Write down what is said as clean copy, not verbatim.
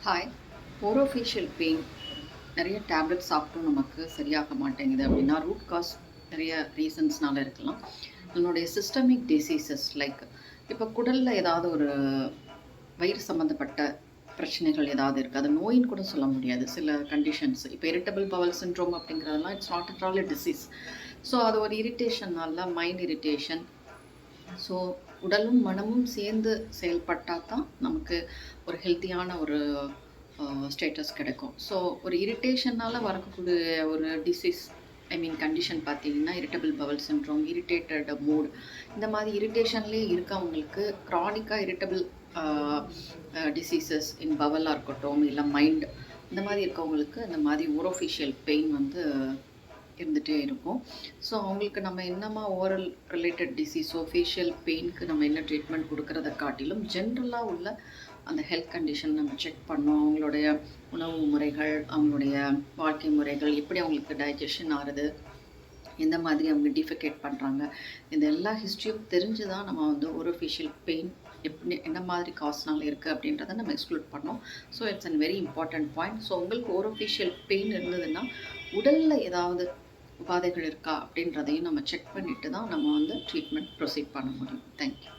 Hi. ஓரோஃபேஷியல் pain நிறைய tablet சாப்பிட்டும் நமக்கு சரியாக மாட்டேங்குது அப்படின்னா ரூட் காஸ் நிறைய ரீசன்ஸ்னால இருக்கலாம். நம்மளுடைய சிஸ்டமிக் டிசீசஸ் லைக் இப்போ குடலில் ஏதாவது ஒரு வயிறு சம்மந்தப்பட்ட பிரச்சனைகள் ஏதாவது இருக்குது. அது நோயின்னு கூட சொல்ல முடியாது. சில கண்டிஷன்ஸ் இப்போ இரிட்டபிள் பவல் சிண்ட்ரோம் அப்படிங்கிறதெல்லாம் it's not at all a disease. So அது ஒரு இரிட்டேஷன்னால மைண்ட் இரிட்டேஷன். ஸோ உடலும் மனமும் சேர்ந்து செயல்பட்டால் தான் நமக்கு ஒரு ஹெல்த்தியான ஒரு ஸ்டேட்டஸ் கிடைக்கும். ஸோ ஒரு இரிட்டேஷனால் வரக்கூடிய ஒரு டிசீஸ் கண்டிஷன் பார்த்தீங்கன்னா irritable Powell syndrome, irritated mood, இந்த மாதிரி இரிட்டேஷன்லேயே இருக்கவங்களுக்கு க்ரானிக்காக இரிட்டபிள் டிசீசஸ் இன் பவலாக இருக்கட்டும், இல்லை மைண்ட், இந்த மாதிரி இருக்கவங்களுக்கு இந்த மாதிரி ஓரோஃபிஷியல் பெயின் வந்து இருந்துகிட்டே இருக்கும். ஸோ அவங்களுக்கு நம்ம என்னமா ஓரல் ரிலேட்டட் டிசீஸோ ஃபேஷியல் பெயினுக்கு நம்ம என்ன ட்ரீட்மெண்ட் கொடுக்குறத காட்டிலும் ஜென்ரலாக உள்ள அந்த ஹெல்த் கண்டிஷன் நம்ம செக் பண்ணோம். அவங்களுடைய உணவு முறைகள், அவங்களுடைய வாழ்க்கை முறைகள், எப்படி அவங்களுக்கு டைஜஷன் ஆகுது, எந்த மாதிரி அவங்க டிஃபிகேட் பண்ணுறாங்க, இந்த எல்லா ஹிஸ்ட்ரியும் தெரிஞ்சு தான் நம்ம வந்து ஓரோஃபேஷியல் பெயின் எப்படி என்ன மாதிரி காஸ்னால இருக்குது அப்படின்றத நம்ம எக்ஸ்க்ளூட் பண்ணோம். So it's an very important point. So உங்களுக்கு ஓரோஃபேஷியல் பெயின் இருந்ததுன்னா உடலில் ஏதாவது உபாதைகள் இருக்கா அப்படின்றதையும் நம்ம செக் பண்ணிட்டு தான் நம்ம வந்து ட்ரீட்மெண்ட் ப்ரொசீட் பண்ண முடியும். தேங்க்யூ.